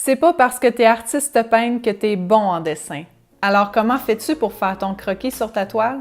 C'est pas parce que t'es artiste peintre que t'es bon en dessin. Alors comment fais-tu pour faire ton croquis sur ta toile?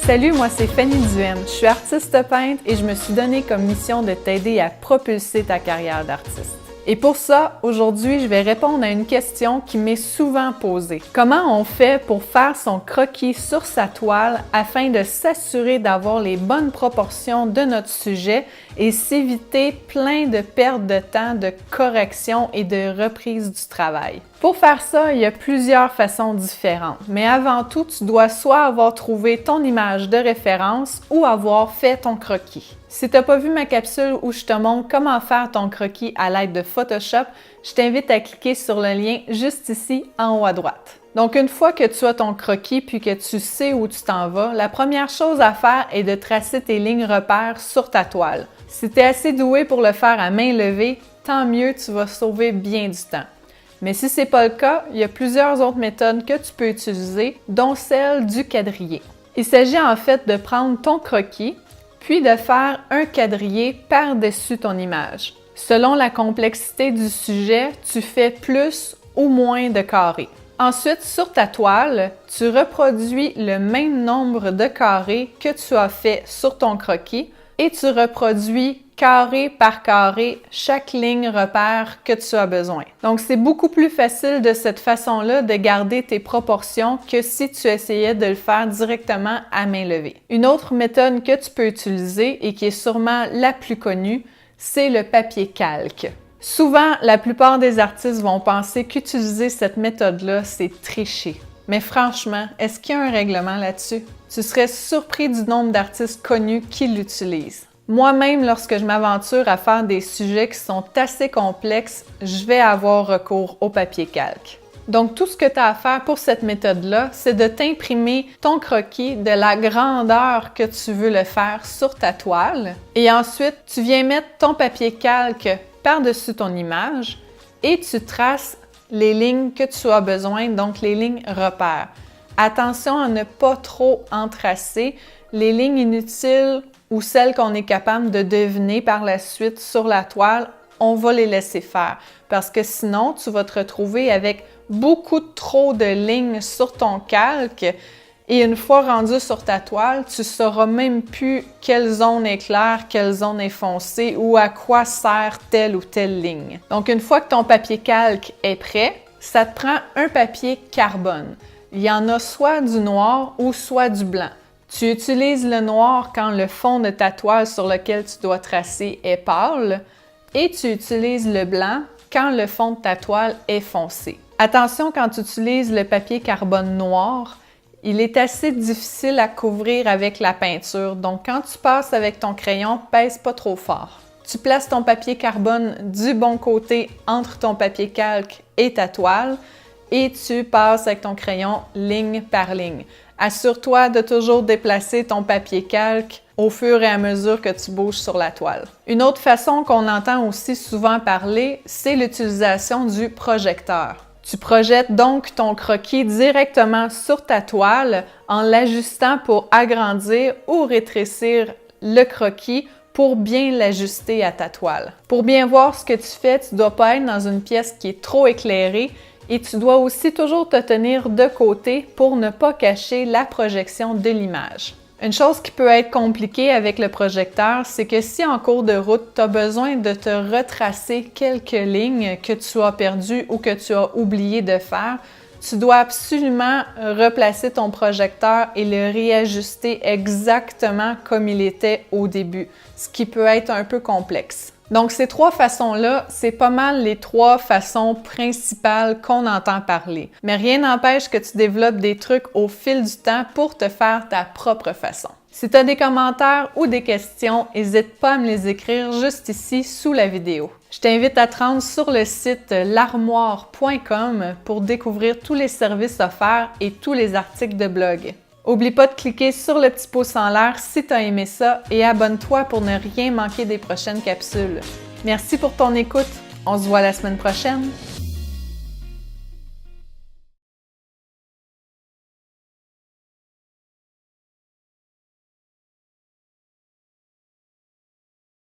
Salut, moi c'est Fanny Duhem. Je suis artiste peintre et je me suis donné comme mission de t'aider à propulser ta carrière d'artiste. Et pour ça, aujourd'hui, je vais répondre à une question qui m'est souvent posée. Comment on fait pour faire son croquis sur sa toile afin de s'assurer d'avoir les bonnes proportions de notre sujet et s'éviter plein de pertes de temps, de correction et de reprise du travail? Pour faire ça, il y a plusieurs façons différentes, mais avant tout, tu dois soit avoir trouvé ton image de référence ou avoir fait ton croquis. Si tu n'as pas vu ma capsule où je te montre comment faire ton croquis à l'aide de Photoshop, je t'invite à cliquer sur le lien juste ici en haut à droite. Donc, une fois que tu as ton croquis puis que tu sais où tu t'en vas, la première chose à faire est de tracer tes lignes repères sur ta toile. Si tu es assez doué pour le faire à main levée, tant mieux, tu vas sauver bien du temps. Mais si ce n'est pas le cas, il y a plusieurs autres méthodes que tu peux utiliser, dont celle du quadrillé. Il s'agit en fait de prendre ton croquis, puis de faire un quadrillé par-dessus ton image. Selon la complexité du sujet, tu fais plus ou moins de carrés. Ensuite, sur ta toile, tu reproduis le même nombre de carrés que tu as fait sur ton croquis et tu reproduis carré par carré chaque ligne repère que tu as besoin. Donc, c'est beaucoup plus facile de cette façon-là de garder tes proportions que si tu essayais de le faire directement à main levée. Une autre méthode que tu peux utiliser et qui est sûrement la plus connue, c'est le papier calque. Souvent, la plupart des artistes vont penser qu'utiliser cette méthode-là, c'est tricher. Mais franchement, est-ce qu'il y a un règlement là-dessus? Tu serais surpris du nombre d'artistes connus qui l'utilisent. Moi-même, lorsque je m'aventure à faire des sujets qui sont assez complexes, je vais avoir recours au papier calque. Donc, tout ce que tu as à faire pour cette méthode-là, c'est de t'imprimer ton croquis de la grandeur que tu veux le faire sur ta toile. Et ensuite, tu viens mettre ton papier calque par-dessus ton image et tu traces les lignes que tu as besoin, donc les lignes repères. Attention à ne pas trop entracer les lignes inutiles ou celles qu'on est capable de deviner par la suite sur la toile, on va les laisser faire parce que sinon, tu vas te retrouver avec beaucoup trop de lignes sur ton calque et une fois rendu sur ta toile, tu ne sauras même plus quelle zone est claire, quelle zone est foncée ou à quoi sert telle ou telle ligne. Donc, une fois que ton papier calque est prêt, ça te prend un papier carbone. Il y en a soit du noir ou soit du blanc. Tu utilises le noir quand le fond de ta toile sur lequel tu dois tracer est pâle et tu utilises le blanc quand le fond de ta toile est foncé. Attention, quand tu utilises le papier carbone noir, il est assez difficile à couvrir avec la peinture. Donc, quand tu passes avec ton crayon, pèse pas trop fort. Tu places ton papier carbone du bon côté entre ton papier calque et ta toile et tu passes avec ton crayon ligne par ligne. Assure-toi de toujours déplacer ton papier calque au fur et à mesure que tu bouges sur la toile. Une autre façon qu'on entend aussi souvent parler, c'est l'utilisation du projecteur. Tu projettes donc ton croquis directement sur ta toile en l'ajustant pour agrandir ou rétrécir le croquis pour bien l'ajuster à ta toile. Pour bien voir ce que tu fais, tu ne dois pas être dans une pièce qui est trop éclairée et tu dois aussi toujours te tenir de côté pour ne pas cacher la projection de l'image. Une chose qui peut être compliquée avec le projecteur, c'est que si en cours de route, tu as besoin de te retracer quelques lignes que tu as perdues ou que tu as oublié de faire, tu dois absolument replacer ton projecteur et le réajuster exactement comme il était au début, ce qui peut être un peu complexe. Donc, ces trois façons-là, c'est pas mal les trois façons principales qu'on entend parler. Mais rien n'empêche que tu développes des trucs au fil du temps pour te faire ta propre façon. Si tu as des commentaires ou des questions, n'hésite pas à me les écrire juste ici sous la vidéo. Je t'invite à te rendre sur le site larmoire.com pour découvrir tous les services offerts et tous les articles de blog. N'oublie pas de cliquer sur le petit pouce en l'air si tu as aimé ça et abonne-toi pour ne rien manquer des prochaines capsules. Merci pour ton écoute. On se voit la semaine prochaine.